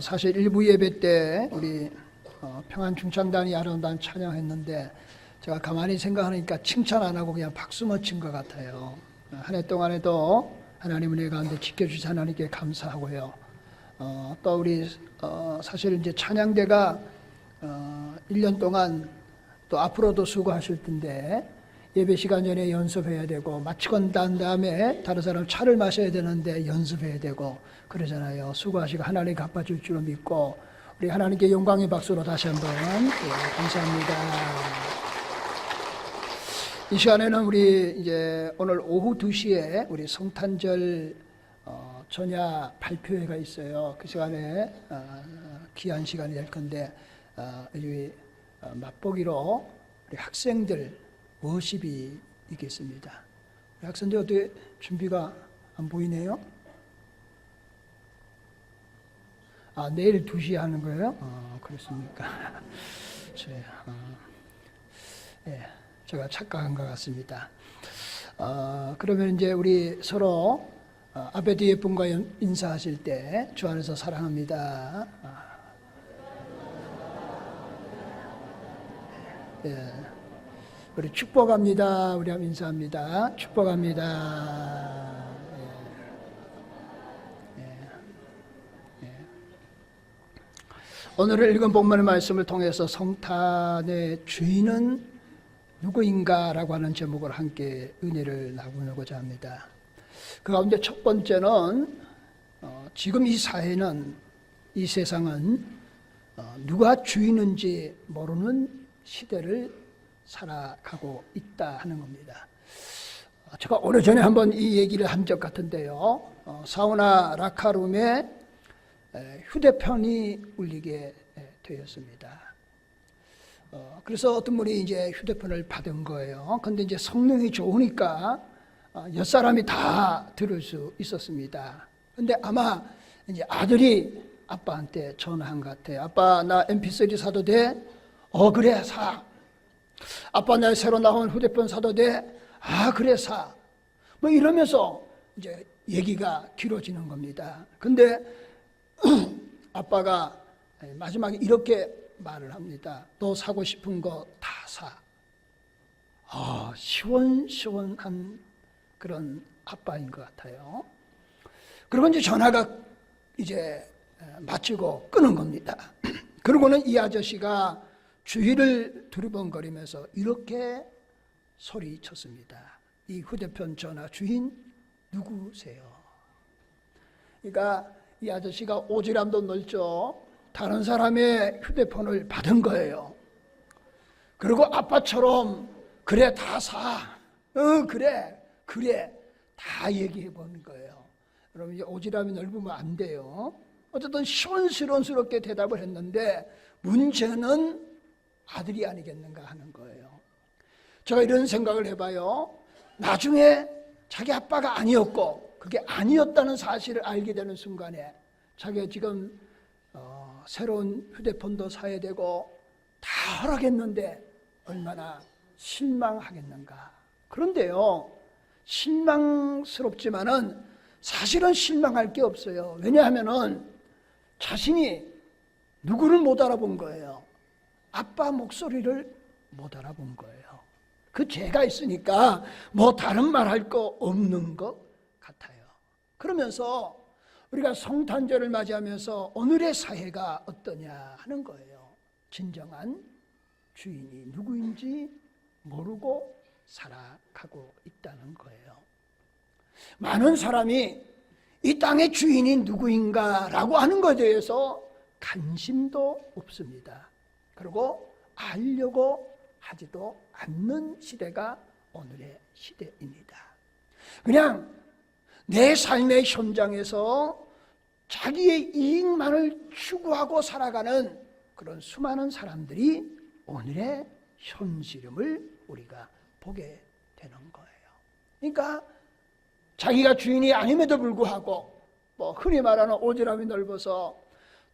사실 일부 예배 때 우리 평안중창단이 아름다운 찬양했는데 제가 가만히 생각하니까 칭찬 안 하고 그냥 박수만 친 것 같아요. 한 해 동안에도 하나님 은혜 가운데 지켜주신 하나님께 감사하고요. 또 우리 사실 이제 찬양대가 1년 동안 또 앞으로도 수고하실 텐데 예배 시간 전에 연습해야 되고 마치고 난 다음에 다른 사람 차를 마셔야 되는데 연습해야 되고 그러잖아요. 수고하시고 하나님 갚아줄 줄 믿고 우리 하나님께 영광의 박수로 다시 한번 감사합니다. 이 시간에는 우리 이제 오늘 오후 2시에 우리 성탄절 전야 발표회가 있어요. 그 시간에 귀한 시간이 될 건데 맛보기로 우리 학생들 워십이 있겠습니다. 우리 학생들 어떻게 준비가 안 보이네요? 내일 2시에 하는 거예요? 그렇습니까? 제가 착각한 것 같습니다. 그러면 이제 우리 서로 앞에 뒤에 분과 인사하실 때 주 안에서 사랑합니다. 우리 축복합니다. 우리 한번 인사합니다. 축복합니다. 오늘 읽은 본문의 말씀을 통해서 성탄의 주인은 누구인가라고 하는 제목을 함께 은혜를 나누고자 합니다. 그 가운데 첫 번째는 지금 이 사회는, 이 세상은 누가 주인인지 모르는 시대를 살아가고 있다 하는 겁니다. 제가 오래전에 한번 이 얘기를 한 적 같은데요. 사우나 라카룸에 휴대폰이 울리게 되었습니다. 그래서 어떤 분이 이제 휴대폰을 받은 거예요. 근데 이제 성능이 좋으니까 몇 사람이 다 들을 수 있었습니다. 근데 아마 이제 아들이 아빠한테 전화한 것 같아요. 아빠, 나 MP3 사도 돼? 그래, 사. 아빠, 나 새로 나온 휴대폰 사도 돼? 그래, 사. 뭐 이러면서 이제 얘기가 길어지는 겁니다. 근데 아빠가 마지막에 이렇게 말을 합니다. 너 사고 싶은 거 다 사. 시원시원한 그런 아빠인 것 같아요. 그리고 이제 전화가 이제 마치고 끊은 겁니다. 그러고는 이 아저씨가 주위를 두리번거리면서 이렇게 소리쳤습니다. 이 휴대폰 전화 주인 누구세요? 그러니까 이 아저씨가 오지랖도 넓죠. 다른 사람의 휴대폰을 받은 거예요. 그리고 아빠처럼 그래 다 사. 그래 다 얘기해 보는 거예요. 여러분 이제 오지랖이 넓으면 안 돼요. 어쨌든 시원스럽게 대답을 했는데 문제는 아들이 아니겠는가 하는 거예요. 제가 이런 생각을 해봐요. 나중에 자기 아빠가 아니었고 그게 아니었다는 사실을 알게 되는 순간에 자기가 지금 새로운 휴대폰도 사야 되고 다 허락했는데 얼마나 실망하겠는가. 그런데요, 실망스럽지만은 사실은 실망할 게 없어요. 왜냐하면은 자신이 누구를 못 알아본 거예요. 아빠 목소리를 못 알아본 거예요. 그 죄가 있으니까 뭐 다른 말 할 거 없는 것 같아요. 그러면서 우리가 성탄절을 맞이하면서 오늘의 사회가 어떠냐 하는 거예요. 진정한 주인이 누구인지 모르고 살아가고 있다는 거예요. 많은 사람이 이 땅의 주인이 누구인가라고 하는 것에 대해서 관심도 없습니다. 그리고 알려고 하지도 않는 시대가 오늘의 시대입니다. 그냥 내 삶의 현장에서 자기의 이익만을 추구하고 살아가는 그런 수많은 사람들이 오늘의 현실임을 우리가 보게 되는 거예요. 그러니까 자기가 주인이 아님에도 불구하고 뭐 흔히 말하는 오지랖이 넓어서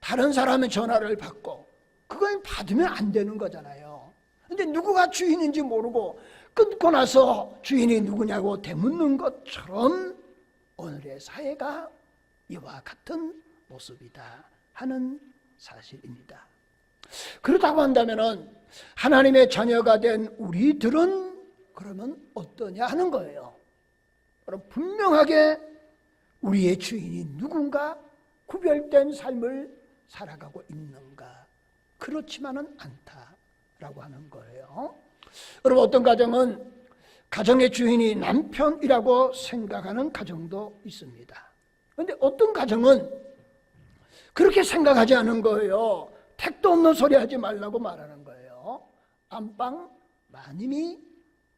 다른 사람의 전화를 받고 그걸 받으면 안 되는 거잖아요. 근데 누구가 주인인지 모르고 끊고 나서 주인이 누구냐고 되묻는 것처럼 오늘의 사회가 이와 같은 모습이다 하는 사실입니다. 그렇다고 한다면은 하나님의 자녀가 된 우리들은 그러면 어떠냐 하는 거예요. 그럼 분명하게 우리의 주인이 누군가 구별된 삶을 살아가고 있는가? 그렇지만은 않다라고 하는 거예요. 여러분, 어떤 가정은 가정의 주인이 남편이라고 생각하는 가정도 있습니다. 그런데 어떤 가정은 그렇게 생각하지 않은 거예요. 택도 없는 소리 하지 말라고 말하는 거예요. 안방 마님이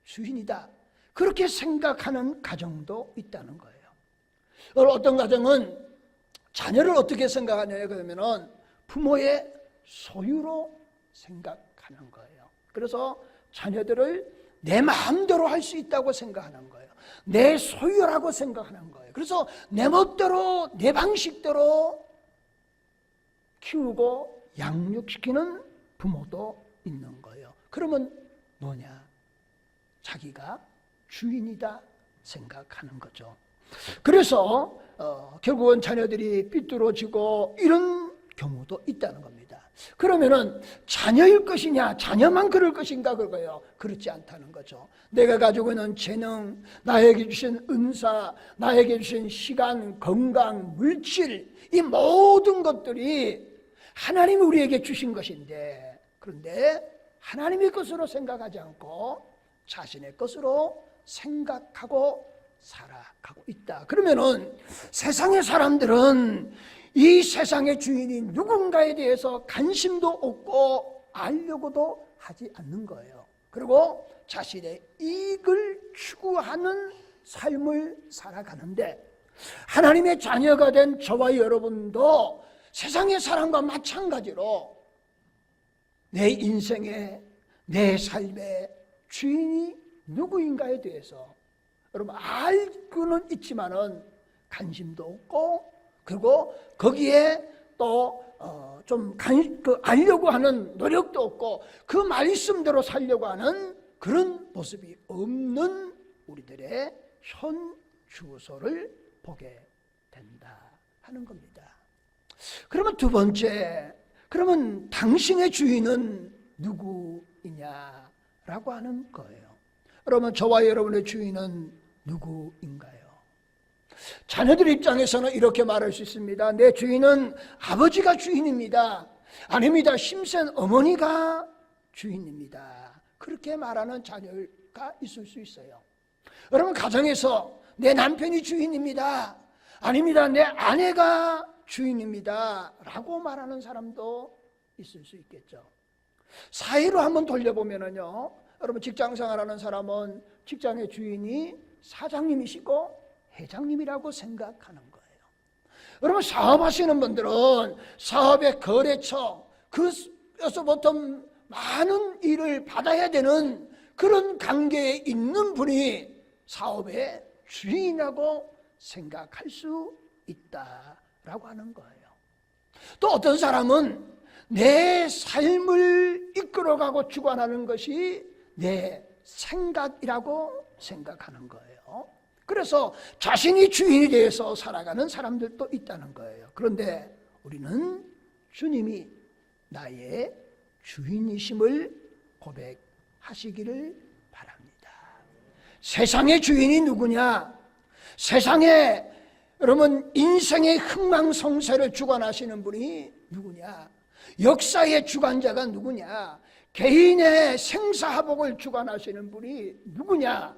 주인이다, 그렇게 생각하는 가정도 있다는 거예요. 어떤 가정은 자녀를 어떻게 생각하냐 그러면은 부모의 소유로 생각하는 거예요. 그래서 자녀들을 내 마음대로 할 수 있다고 생각하는 거예요. 내 소유라고 생각하는 거예요. 그래서 내 멋대로 내 방식대로 키우고 양육시키는 부모도 있는 거예요. 그러면 뭐냐? 자기가 주인이다 생각하는 거죠. 그래서 결국은 자녀들이 삐뚤어지고 이런 경우도 있다는 겁니다. 그러면은 자녀일 것이냐, 자녀만 그럴 것인가 그거예요. 그렇지 않다는 거죠. 내가 가지고 있는 재능, 나에게 주신 은사, 나에게 주신 시간, 건강, 물질, 이 모든 것들이 하나님이 우리에게 주신 것인데, 그런데 하나님의 것으로 생각하지 않고 자신의 것으로 생각하고 살아가고 있다. 그러면은 세상의 사람들은 이 세상의 주인이 누군가에 대해서 관심도 없고 알려고도 하지 않는 거예요. 그리고 자신의 이익을 추구하는 삶을 살아가는데, 하나님의 자녀가 된 저와 여러분도 세상의 사람과 마찬가지로 내 인생의, 내 삶의 주인이 누구인가에 대해서 여러분 알고는 있지만은 관심도 없고, 그리고 거기에 또 좀 알려고 하는 노력도 없고 그 말씀대로 살려고 하는 그런 모습이 없는 우리들의 현 주소를 보게 된다 하는 겁니다. 그러면 두 번째, 그러면 당신의 주인은 누구이냐라고 하는 거예요. 여러분, 저와 여러분의 주인은 누구인가요? 자녀들 입장에서는 이렇게 말할 수 있습니다. 내 주인은 아버지가 주인입니다. 아닙니다. 힘센 어머니가 주인입니다. 그렇게 말하는 자녀가 있을 수 있어요. 여러분, 가정에서 내 남편이 주인입니다. 아닙니다. 내 아내가 주인입니다. 라고 말하는 사람도 있을 수 있겠죠. 사회로 한번 돌려보면요, 여러분, 직장 생활하는 사람은 직장의 주인이 사장님이시고 회장님이라고 생각하는 거예요. 여러분, 사업하시는 분들은 사업의 거래처, 그에서부터 많은 일을 받아야 되는 그런 관계에 있는 분이 사업의 주인이라고 생각할 수 있다라고 하는 거예요. 또 어떤 사람은 내 삶을 이끌어가고 주관하는 것이 내 생각이라고 생각하는 거예요. 그래서 자신이 주인이 되어서 살아가는 사람들도 있다는 거예요. 그런데 우리는 주님이 나의 주인이심을 고백하시기를 바랍니다. 세상의 주인이 누구냐? 세상에 여러분 인생의 흥망성쇠를 주관하시는 분이 누구냐? 역사의 주관자가 누구냐? 개인의 생사화복을 주관하시는 분이 누구냐?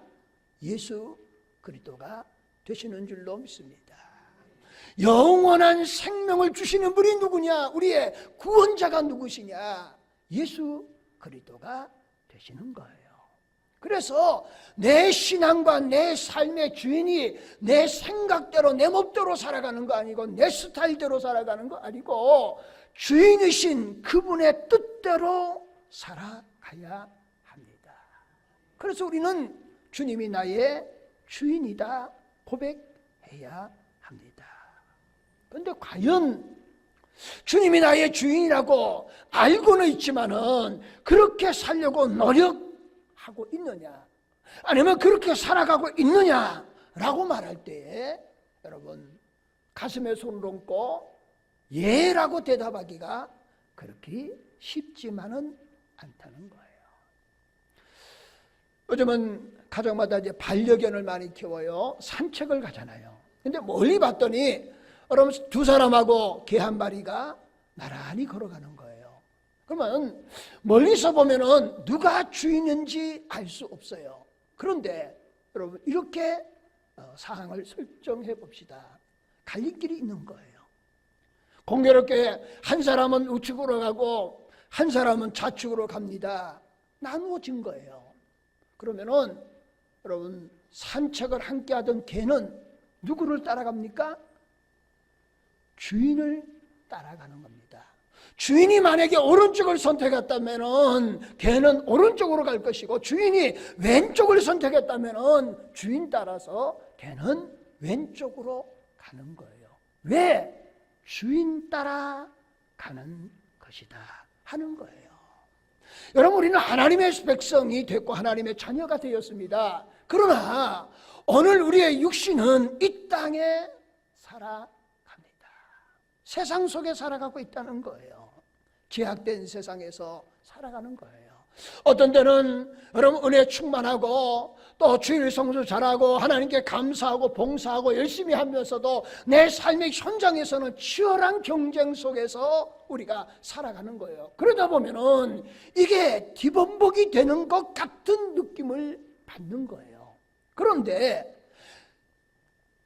예수 그리스도가 되시는 줄로 믿습니다. 영원한 생명을 주시는 분이 누구냐? 우리의 구원자가 누구시냐? 예수 그리스도가 되시는 거예요. 그래서 내 신앙과 내 삶의 주인이 내 생각대로 내 멋대로 살아가는 거 아니고 내 스타일대로 살아가는 거 아니고 주인이신 그분의 뜻대로 살아가야 합니다. 그래서 우리는 주님이 나의 주인이다 고백해야 합니다. 그런데 과연 주님이 나의 주인이라고 알고는 있지만은 그렇게 살려고 노력하고 있느냐, 아니면 그렇게 살아가고 있느냐라고 말할 때에 여러분 가슴에 손을 얹고 예라고 대답하기가 그렇게 쉽지만은 않다는 거예요. 요즘은 가정마다 이제 반려견을 많이 키워요. 산책을 가잖아요. 근데 멀리 봤더니 여러분 두 사람하고 개 한 마리가 나란히 걸어가는 거예요. 그러면 멀리서 보면은 누가 주인인지 알 수 없어요. 그런데 여러분 이렇게 사항을 설정해 봅시다. 갈림길이 있는 거예요. 공교롭게 한 사람은 우측으로 가고 한 사람은 좌측으로 갑니다. 나누어진 거예요. 그러면은 여러분 산책을 함께 하던 개는 누구를 따라갑니까? 주인을 따라가는 겁니다. 주인이 만약에 오른쪽을 선택했다면은 개는 오른쪽으로 갈 것이고, 주인이 왼쪽을 선택했다면은 주인 따라서 개는 왼쪽으로 가는 거예요. 왜? 주인 따라 가는 것이다 하는 거예요. 여러분, 우리는 하나님의 백성이 됐고 하나님의 자녀가 되었습니다. 그러나 오늘 우리의 육신은 이 땅에 살아갑니다. 세상 속에 살아가고 있다는 거예요. 제약된 세상에서 살아가는 거예요. 어떤 때는 여러분 은혜 충만하고 또 주일 성수 잘하고 하나님께 감사하고 봉사하고 열심히 하면서도 내 삶의 현장에서는 치열한 경쟁 속에서 우리가 살아가는 거예요. 그러다 보면은 이게 뒤범벅이 되는 것 같은 느낌을 받는 거예요. 그런데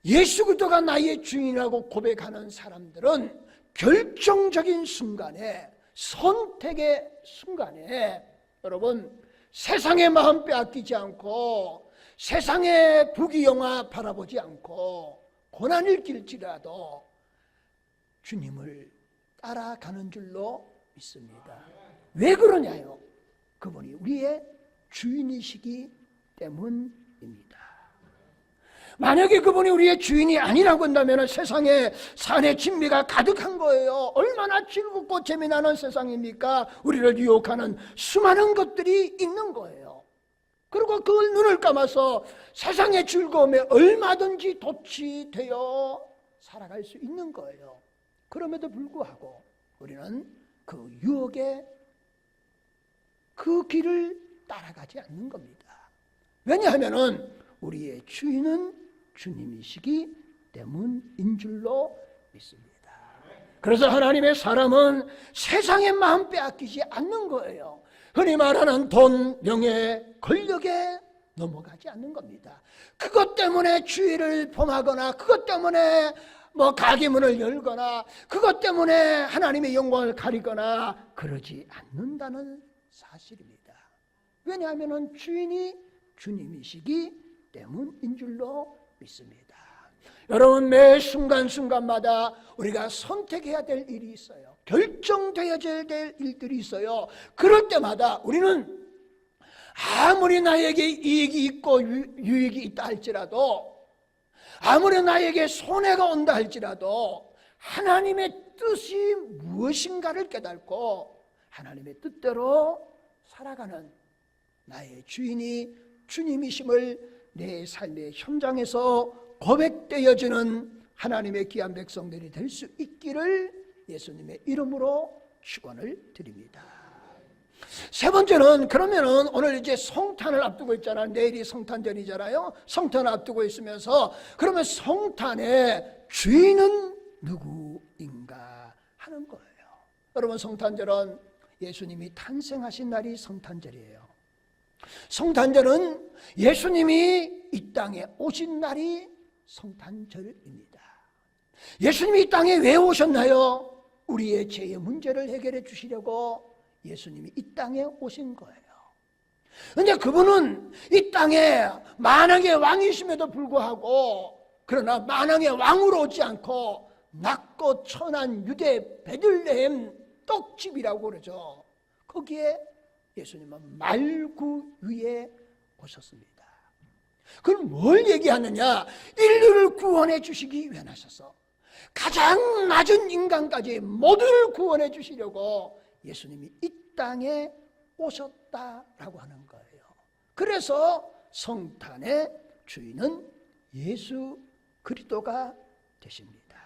예수 그리스도가 나의 주인이라고 고백하는 사람들은 결정적인 순간에, 선택의 순간에 여러분 세상의 마음 빼앗기지 않고 세상의 부귀영화 바라보지 않고 고난을 길지라도 주님을 따라가는 줄로 믿습니다. 왜 그러냐요? 그분이 우리의 주인이시기 때문입니다. 만약에 그분이 우리의 주인이 아니라고 한다면 세상에 산의 진미가 가득한 거예요. 얼마나 즐겁고 재미나는 세상입니까? 우리를 유혹하는 수많은 것들이 있는 거예요. 그리고 그걸 눈을 감아서 세상의 즐거움에 얼마든지 도취되어 살아갈 수 있는 거예요. 그럼에도 불구하고 우리는 그 유혹에 그 길을 따라가지 않는 겁니다. 왜냐하면 우리의 주인은 주님이시기 때문인 줄로 믿습니다. 그래서 하나님의 사람은 세상의 마음 빼앗기지 않는 거예요. 흔히 말하는 돈, 명예, 권력에 넘어가지 않는 겁니다. 그것 때문에 주의를 범하거나 그것 때문에 가게문을 열거나 그것 때문에 하나님의 영광을 가리거나 그러지 않는다는 사실입니다. 왜냐하면 주인이 주님이시기 때문인 줄로 믿습니다. 여러분, 매 순간순간마다 우리가 선택해야 될 일이 있어요. 결정되어야 될 일들이 있어요. 그럴 때마다 우리는 아무리 나에게 이익이 있고 유익이 있다 할지라도, 아무리 나에게 손해가 온다 할지라도 하나님의 뜻이 무엇인가를 깨닫고 하나님의 뜻대로 살아가는 나의 주인이 주님이심을 내 삶의 현장에서 고백되어지는 하나님의 귀한 백성들이 될 수 있기를 예수님의 이름으로 축원을 드립니다. 세 번째는, 그러면은 오늘 이제 성탄을 앞두고 있잖아요. 내일이 성탄절이잖아요. 성탄을 앞두고 있으면서 그러면 성탄의 주인은 누구인가 하는 거예요. 여러분, 성탄절은 예수님이 탄생하신 날이 성탄절이에요. 성탄절은 예수님이 이 땅에 오신 날이 성탄절입니다. 예수님이 이 땅에 왜 오셨나요? 우리의 죄의 문제를 해결해 주시려고 예수님이 이 땅에 오신 거예요. 그런데 그분은 이 땅에 만왕의 왕이심에도 불구하고, 그러나 만왕의 왕으로 오지 않고 낮고 천한 유대 베들레헴 떡집이라고 그러죠. 거기에 예수님은 말구 위에 오셨습니다. 그럼 뭘 얘기하느냐? 인류를 구원해 주시기 위해 나셔서 가장 낮은 인간까지 모두를 구원해 주시려고 예수님이 이 땅에 오셨다라고 하는 거예요. 그래서 성탄의 주인은 예수 그리스도가 되십니다.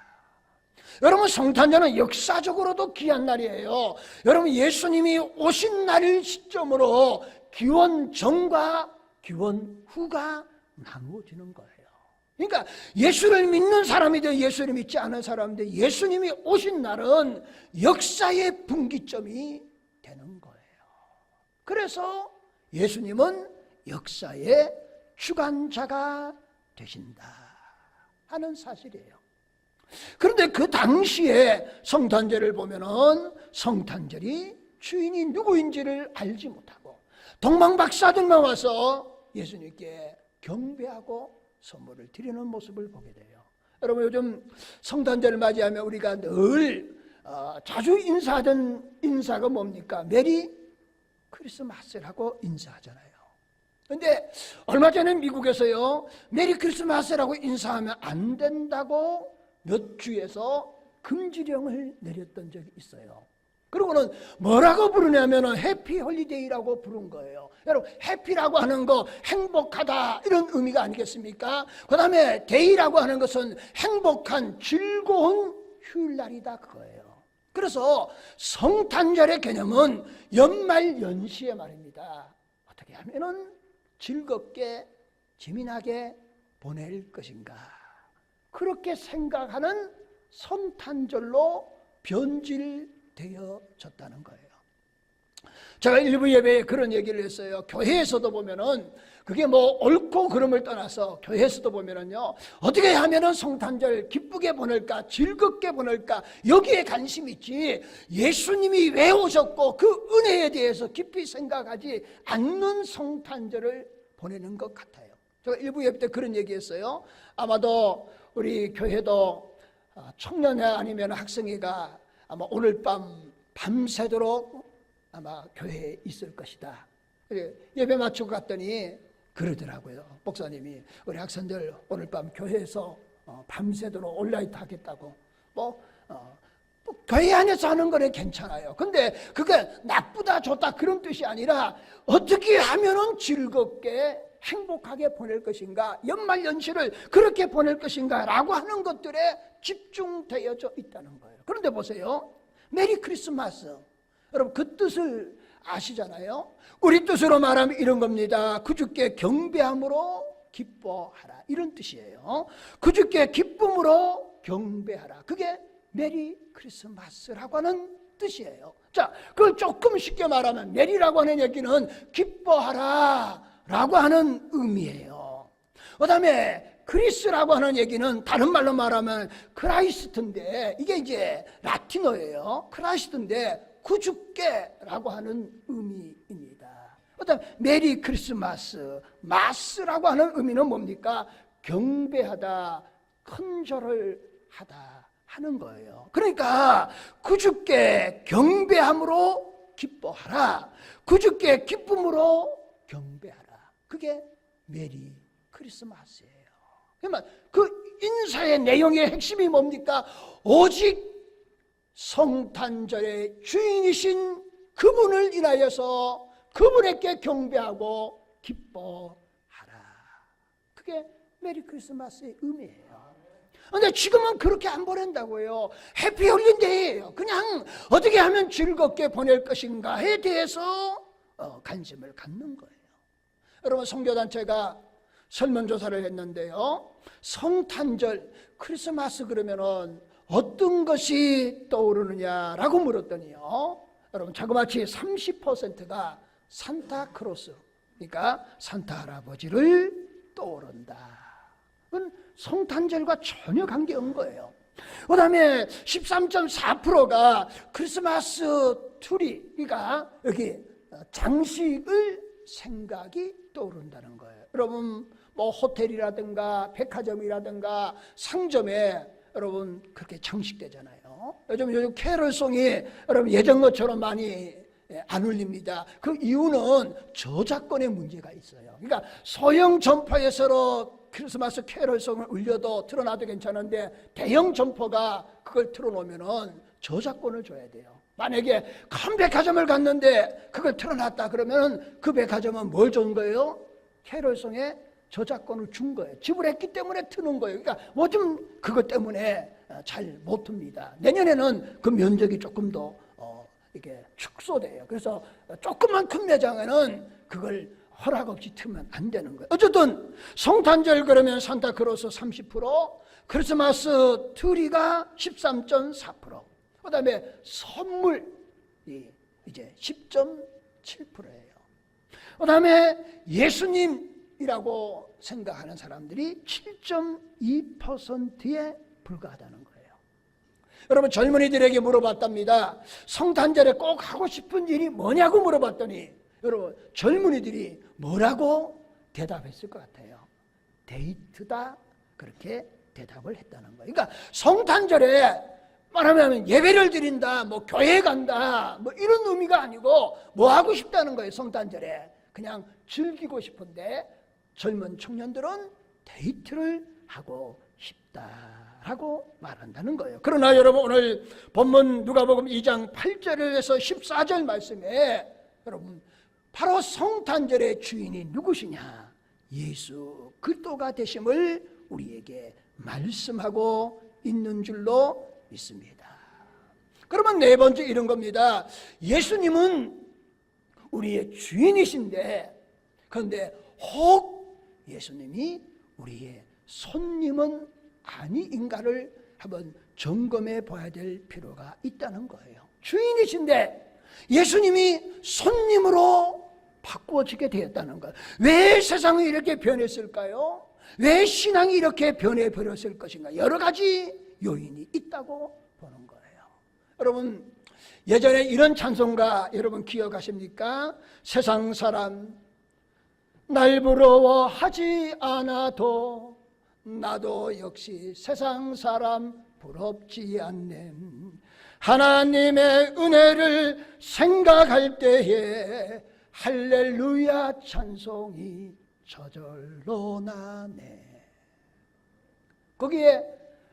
여러분, 성탄절은 역사적으로도 귀한 날이에요. 여러분, 예수님이 오신 날을 시점으로 기원 전과 기원 후가 나누어지는 거예요. 그러니까 예수를 믿는 사람이든 예수를 믿지 않은 사람이든 예수님이 오신 날은 역사의 분기점이 되는 거예요. 그래서 예수님은 역사의 주관자가 되신다 하는 사실이에요. 그런데 그 당시에 성탄절을 보면은 성탄절이 주인이 누구인지를 알지 못하고 동방박사들만 와서 예수님께 경배하고 선물을 드리는 모습을 보게 돼요. 여러분, 요즘 성탄절을 맞이하면 우리가 늘 자주 인사하던 인사가 뭡니까? 메리 크리스마스라고 인사하잖아요. 그런데 얼마 전에 미국에서요, 메리 크리스마스라고 인사하면 안 된다고 몇 주에서 금지령을 내렸던 적이 있어요. 그리고는 뭐라고 부르냐면 해피 홀리데이라고 부른 거예요. 여러분, 해피라고 하는 거 행복하다 이런 의미가 아니겠습니까? 그 다음에 데이라고 하는 것은 행복한 즐거운 휴일날이다 그거예요. 그래서 성탄절의 개념은 연말연시의 말입니다. 어떻게 하면은 즐겁게 재미나게 보낼 것인가, 그렇게 생각하는 성탄절로 변질되어졌다는 거예요. 제가 일부 예배에 그런 얘기를 했어요. 교회에서도 보면은 그게 뭐 옳고 그름을 떠나서 교회에서도 보면은요, 어떻게 하면은 성탄절 기쁘게 보낼까, 즐겁게 보낼까, 여기에 관심이 있지 예수님이 왜 오셨고 그 은혜에 대해서 깊이 생각하지 않는 성탄절을 보내는 것 같아요. 제가 일부 예배 때 그런 얘기했어요. 아마도 우리 교회도 청년회 아니면 학생회가 아마 오늘 밤새도록 아마 교회에 있을 것이다. 예배 마치고 갔더니 그러더라고요. 목사님이 우리 학생들 오늘 밤 교회에서 밤새도록 온라인 하겠다고. 뭐 교회 안에서 하는 거는 괜찮아요. 근데 그게 나쁘다 좋다 그런 뜻이 아니라 어떻게 하면은 즐겁게 행복하게 보낼 것인가, 연말연시를 그렇게 보낼 것인가 라고 하는 것들에 집중되어져 있다는 거예요. 그런데 보세요, 메리 크리스마스, 여러분 그 뜻을 아시잖아요. 우리 뜻으로 말하면 이런 겁니다. 그주께 경배함으로 기뻐하라, 이런 뜻이에요. 그주께 기쁨으로 경배하라, 그게 메리 크리스마스라고 하는 뜻이에요. 자, 그걸 조금 쉽게 말하면 메리라고 하는 얘기는 기뻐하라 라고 하는 의미예요. 그 다음에 크리스라고 하는 얘기는 다른 말로 말하면 크라이스트인데, 이게 이제 라틴어예요. 크라이스트인데 구주께라고 하는 의미입니다. 그 다음에 메리 크리스마스, 마스라고 하는 의미는 뭡니까? 경배하다, 큰절을 하다 하는 거예요. 그러니까 구주께 경배함으로 기뻐하라, 구주께 기쁨으로 경배하라, 그게 메리 크리스마스예요. 그러면 그 인사의 내용의 핵심이 뭡니까? 오직 성탄절의 주인이신 그분을 인하여서 그분에게 경배하고 기뻐하라, 그게 메리 크리스마스의 의미예요. 근데 지금은 그렇게 안 보낸다고요. 해피 홀리데이예요. 그냥 어떻게 하면 즐겁게 보낼 것인가에 대해서 관심을 갖는 거예요. 여러분, 선교단체가 설문조사를 했는데요, 성탄절, 크리스마스 그러면은 어떤 것이 떠오르느냐라고 물었더니요, 여러분 자그마치 30%가 산타크로스, 그러니까 산타 할아버지를 떠오른다. 그건 성탄절과 전혀 관계없는 거예요. 그 다음에 13.4%가 크리스마스 트리, 그러니까 여기 장식을 생각이 떠오른다는 거예요. 여러분 뭐 호텔이라든가 백화점이라든가 상점에 여러분 그렇게 장식되잖아요. 요즘 캐럴송이 여러분 예전 것처럼 많이 안 울립니다. 그 이유는 저작권의 문제가 있어요. 그러니까 소형 점퍼에서 크리스마스 캐럴송을 울려도 틀어놔도 괜찮은데 대형 점퍼가 그걸 틀어놓으면은 저작권을 줘야 돼요. 만약에 큰 백화점을 갔는데 그걸 틀어놨다 그러면 그 백화점은 뭘 준 거예요? 캐럴송에 저작권을 준 거예요. 지불했기 때문에 트는 거예요. 그러니까 뭐 좀 그것 때문에 잘 못 틉니다. 내년에는 그 면적이 조금 더 이게 축소돼요. 그래서 조금만 큰 매장에는 그걸 허락 없이 틀면 안 되는 거예요. 어쨌든 성탄절 그러면 산타크로스 30%, 크리스마스 트리가 13.4%, 그 다음에 선물이 이제 10.7%예요. 그 다음에 예수님이라고 생각하는 사람들이 7.2%에 불과하다는 거예요. 여러분, 젊은이들에게 물어봤답니다. 성탄절에 꼭 하고 싶은 일이 뭐냐고 물어봤더니 여러분, 젊은이들이 뭐라고 대답했을 것 같아요? 데이트다, 그렇게 대답을 했다는 거예요. 그러니까 성탄절에 말하면 예배를 드린다, 뭐 교회 간다, 뭐 이런 의미가 아니고 뭐 하고 싶다는 거예요. 성탄절에 그냥 즐기고 싶은데 젊은 청년들은 데이트를 하고 싶다라고 말한다는 거예요. 그러나 여러분, 오늘 본문 누가복음 2장 8절에서 14절 말씀에 여러분, 바로 성탄절의 주인이 누구시냐? 예수 그리스도가 되심을 우리에게 말씀하고 있는 줄로 믿습니다. 그러면 네 번째 이런 겁니다. 예수님은 우리의 주인이신데, 그런데 혹 예수님이 우리의 손님은 아니인가를 한번 점검해 봐야 될 필요가 있다는 거예요. 주인이신데 예수님이 손님으로 바꾸어지게 되었다는 거예요. 왜 세상이 이렇게 변했을까요? 왜 신앙이 이렇게 변해버렸을 것인가? 여러 가지 요인이 있다고 보는 거예요. 여러분, 예전에 이런 찬송가 여러분 기억하십니까? 세상 사람 날 부러워하지 않아도 나도 역시 세상 사람 부럽지 않는 하나님의 은혜를 생각할 때에 할렐루야 찬송이 저절로 나네. 거기에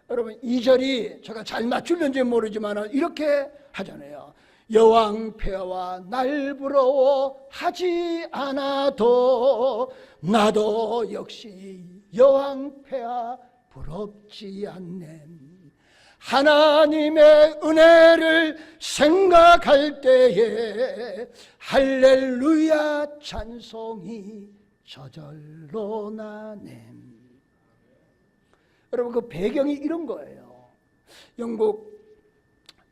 여러분 2절이 제가 잘 맞추는지 모르지만 이렇게 하잖아요. 여왕 폐하와 날 부러워하지 않아도 나도 역시 여왕 폐하 부럽지 않는 하나님의 은혜를 생각할 때에 할렐루야 찬송이 저절로 나네. 여러분, 그 배경이 이런 거예요. 영국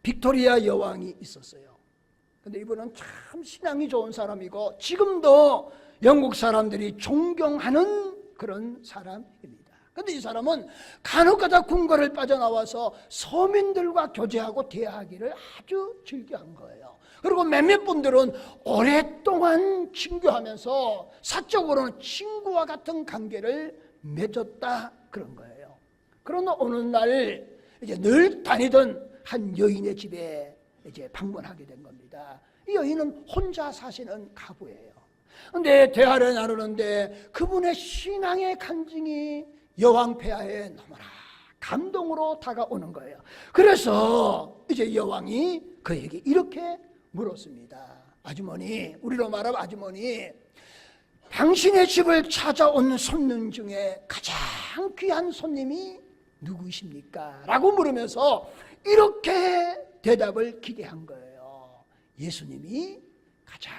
빅토리아 여왕이 있었어요. 근데 이분은 참 신앙이 좋은 사람이고 지금도 영국 사람들이 존경하는 그런 사람입니다. 근데 이 사람은 간혹가다 궁궐을 빠져나와서 서민들과 교제하고 대화하기를 아주 즐겨한 거예요. 그리고 몇몇 분들은 오랫동안 친교하면서 사적으로는 친구와 같은 관계를 맺었다 그런 거예요. 그러나 어느 날 이제 늘 다니던 한 여인의 집에 이제 방문하게 된 겁니다. 이 여인은 혼자 사시는 가부예요. 근데 대화를 나누는데 그분의 신앙의 간증이 여왕 폐하에 너무나 감동으로 다가오는 거예요. 그래서 이제 여왕이 그에게 이렇게 물었습니다. 아주머니, 우리로 말하면 아주머니, 당신의 집을 찾아온 손님 중에 가장 귀한 손님이 누구십니까? 라고 물으면서 이렇게 대답을 기대한 거예요. 예수님이 가장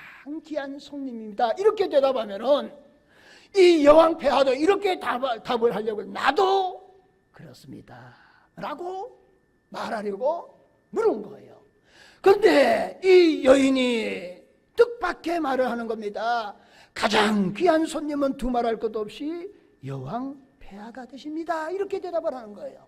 귀한 손님입니다. 이렇게 대답하면은 이 여왕 폐하도 이렇게 답을 하려고 나도 그렇습니다 라고 말하려고 물은 거예요. 그런데 이 여인이 뜻밖의 말을 하는 겁니다. 가장 귀한 손님은 두말할 것도 없이 여왕 폐하가 되십니다. 이렇게 대답을 하는 거예요.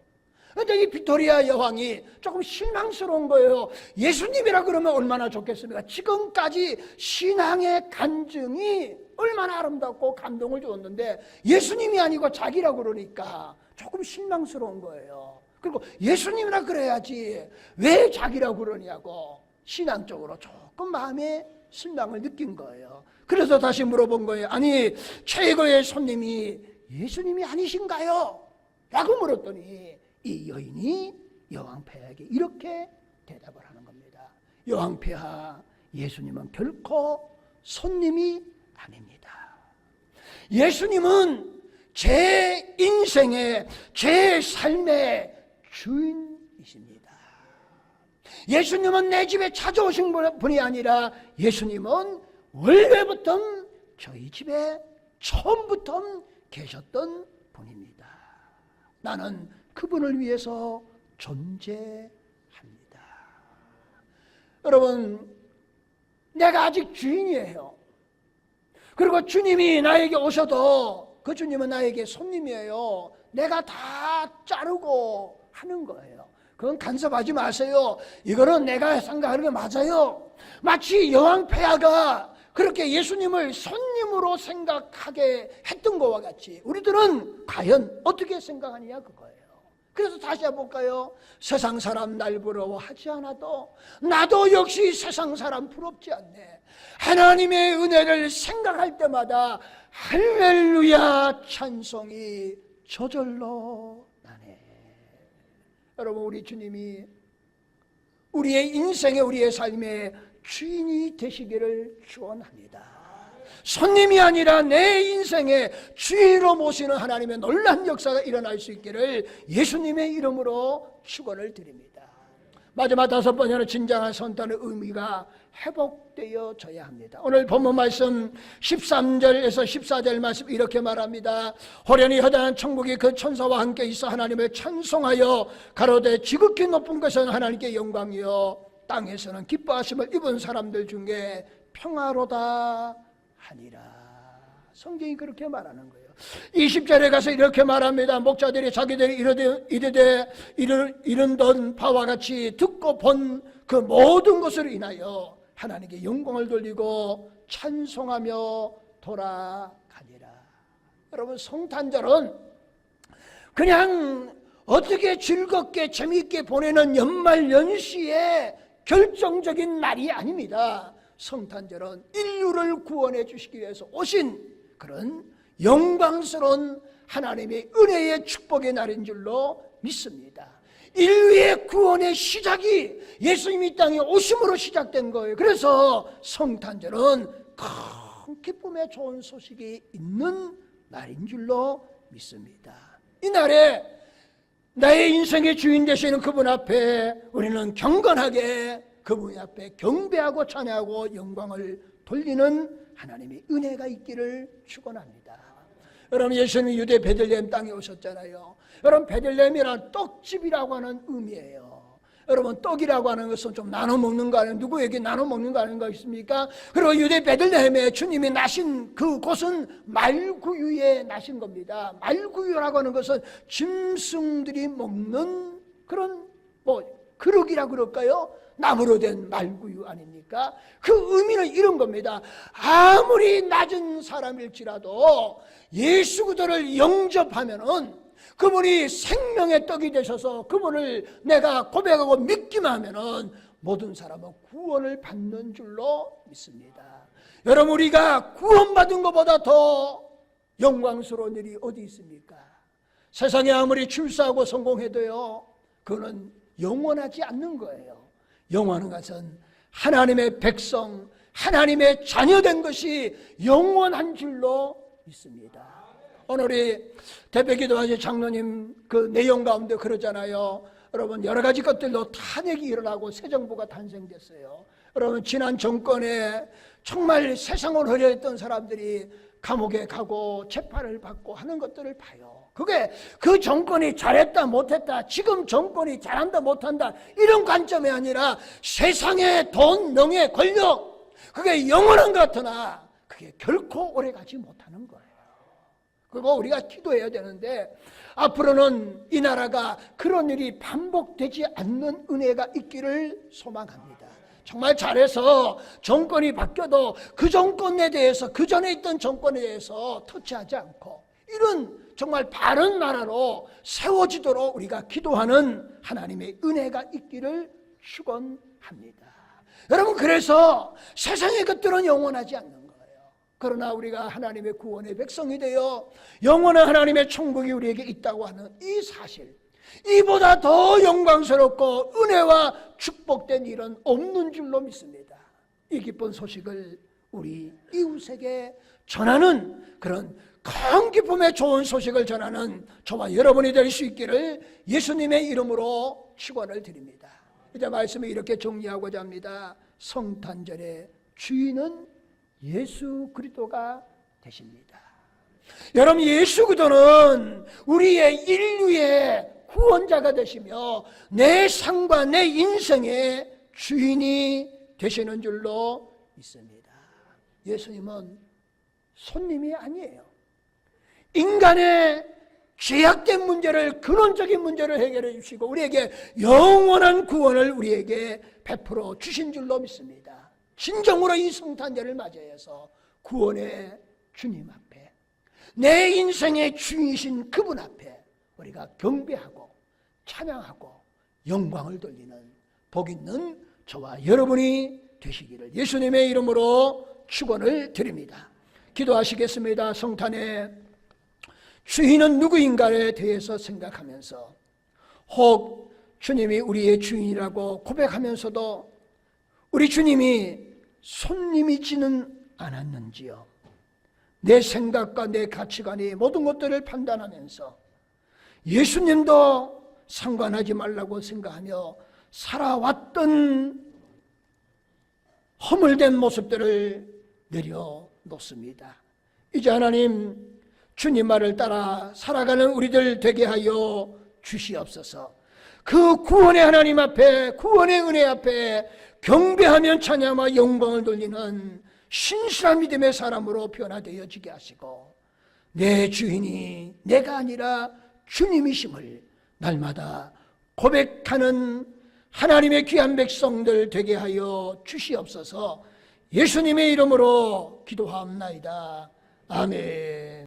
그런데 이 빅토리아 여왕이 조금 실망스러운 거예요. 예수님이라 그러면 얼마나 좋겠습니까? 지금까지 신앙의 간증이 얼마나 아름답고 감동을 주었는데 예수님이 아니고 자기라 그러니까 조금 실망스러운 거예요. 그리고 예수님이라 그래야지 왜 자기라 그러냐고 신앙적으로 조금 마음에 실망을 느낀 거예요. 그래서 다시 물어본 거예요. 아니, 최고의 손님이 예수님이 아니신가요? 라고 물었더니 이 여인이 여왕폐하에게 이렇게 대답을 하는 겁니다. 여왕폐하, 예수님은 결코 손님이 아닙니다. 예수님은 제 인생의, 제 삶의 주인이십니다. 예수님이십니다. 예수님은 내 집에 찾아오신 분이 아니라 예수님은 원래부터 저희 집에 처음부터 계셨던 분입니다. 나는 그분을 위해서 존재합니다. 여러분, 내가 아직 주인이에요. 그리고 주님이 나에게 오셔도 그 주님은 나에게 손님이에요. 내가 다 자르고 하는 거예요. 그건 간섭하지 마세요. 이거는 내가 생각하는 게 맞아요. 마치 여왕 폐하가 그렇게 예수님을 손님으로 생각하게 했던 것과 같이 우리들은 과연 어떻게 생각하느냐 그거예요. 그래서 다시 해볼까요? 세상 사람 날 부러워하지 않아도 나도 역시 세상 사람 부럽지 않네. 하나님의 은혜를 생각할 때마다 할렐루야 찬송이 저절로 나네. 여러분, 우리 주님이 우리의 인생에 우리의 삶의 주인이 되시기를 축원합니다. 손님이 아니라 내 인생의 주인으로 모시는 하나님의 놀라운 역사가 일어날 수 있기를 예수님의 이름으로 축원을 드립니다. 마지막 다섯 번째는 진정한 선단의 의미가 회복되어져야 합니다. 오늘 본문 말씀 13절에서 14절 말씀 이렇게 말합니다. 호련히 허다한 천국이 그 천사와 함께 있어 하나님을 찬송하여 가로되 지극히 높은 것은 하나님께 영광이요 땅에서는 기뻐하심을 입은 사람들 중에 평화로다 하니라. 성경이 그렇게 말하는 거예요. 20절에 가서 이렇게 말합니다. 목자들이 자기들이 이른던 바와 같이 듣고 본 그 모든 것을 인하여 하나님께 영광을 돌리고 찬송하며 돌아가니라. 여러분, 성탄절은 그냥 어떻게 즐겁게 재미있게 보내는 연말 연시의 결정적인 날이 아닙니다. 성탄절은 인류를 구원해 주시기 위해서 오신 그런 영광스러운 하나님의 은혜의 축복의 날인 줄로 믿습니다. 인류의 구원의 시작이 예수님이 이 땅에 오심으로 시작된 거예요. 그래서 성탄절은 큰 기쁨의 좋은 소식이 있는 날인 줄로 믿습니다. 이 날에 나의 인생의 주인 되시는 그분 앞에 우리는 경건하게 그분 앞에 경배하고 찬양하고 영광을 돌리는 하나님의 은혜가 있기를 축원합니다. 여러분, 예수님이 유대 베들레헴 땅에 오셨잖아요. 여러분, 베들레헴이란 떡집이라고 하는 의미예요. 여러분, 떡이라고 하는 것은 좀 나눠 먹는 거 아니에요? 누구에게 나눠 먹는 거 아닌 거 있습니까? 그리고 유대 베들레헴에 주님이 나신 그곳은 말구유에 나신 겁니다. 말구유라고 하는 것은 짐승들이 먹는 그런 그릇이라 그럴까요? 나무로 된 말구유 아닙니까? 그 의미는 이런 겁니다. 아무리 낮은 사람일지라도 예수 그리스도를 영접하면은 그분이 생명의 떡이 되셔서 그분을 내가 고백하고 믿기만 하면은 모든 사람은 구원을 받는 줄로 믿습니다. 여러분, 우리가 구원받은 것보다 더 영광스러운 일이 어디 있습니까? 세상에 아무리 출세하고 성공해도요, 그거는 영원하지 않는 거예요. 영원한 것은 하나님의 백성, 하나님의 자녀된 것이 영원한 줄로 믿습니다. 오늘 우리 대표기도하신 장로님 그 내용 가운데 그러잖아요. 여러분, 여러 가지 것들로 탄핵이 일어나고 새 정부가 탄생됐어요. 여러분, 지난 정권에 정말 세상을 허려했던 사람들이 감옥에 가고 재판을 받고 하는 것들을 봐요. 그게 그 정권이 잘했다 못했다, 지금 정권이 잘한다 못한다 이런 관점이 아니라 세상의 돈, 명예, 권력, 그게 영원한 것 같으나 그게 결코 오래가지 못하는 거예요. 그리고 우리가 기도해야 되는데 앞으로는 이 나라가 그런 일이 반복되지 않는 은혜가 있기를 소망합니다. 정말 잘해서 정권이 바뀌어도 그 정권에 대해서, 그 전에 있던 정권에 대해서 터치하지 않고 이런 정말 바른 나라로 세워지도록 우리가 기도하는 하나님의 은혜가 있기를 축원합니다. 여러분, 그래서 세상의 것들은 영원하지 않는 거예요. 그러나 우리가 하나님의 구원의 백성이 되어 영원한 하나님의 천국이 우리에게 있다고 하는 이 사실, 이보다 더 영광스럽고 은혜와 축복된 일은 없는 줄로 믿습니다. 이 기쁜 소식을 우리 이웃에게 전하는 그런 큰 기쁨의 좋은 소식을 전하는 저와 여러분이 될 수 있기를 예수님의 이름으로 축원을 드립니다. 이제 말씀을 이렇게 정리하고자 합니다. 성탄절의 주인은 예수 그리스도가 되십니다. 여러분, 예수 그리스도는 우리의 인류의 구원자가 되시며 내 삶과 내 인생의 주인이 되시는 줄로 믿습니다. 예수님은 손님이 아니에요. 인간의 죄악된 문제를, 근원적인 문제를 해결해 주시고 우리에게 영원한 구원을 우리에게 베풀어 주신 줄로 믿습니다. 진정으로 이 성탄절을 맞이해서 구원의 주님 앞에, 내 인생의 주인이신 그분 앞에 우리가 경배하고 찬양하고 영광을 돌리는 복 있는 저와 여러분이 되시기를 예수님의 이름으로 축원을 드립니다. 기도하시겠습니다. 성탄에 주인은 누구인가에 대해서 생각하면서 혹 주님이 우리의 주인이라고 고백하면서도 우리 주님이 손님이지는 않았는지요. 내 생각과 내 가치관이 모든 것들을 판단하면서 예수님도 상관하지 말라고 생각하며 살아왔던 허물된 모습들을 내려놓습니다. 이제 하나님, 주님 말을 따라 살아가는 우리들 되게 하여 주시옵소서. 그 구원의 하나님 앞에, 구원의 은혜 앞에 경배하며 찬양과 영광을 돌리는 신실한 믿음의 사람으로 변화되어지게 하시고 내 주인이 내가 아니라 주님이심을 날마다 고백하는 하나님의 귀한 백성들 되게 하여 주시옵소서. 예수님의 이름으로 기도하옵나이다. 아멘.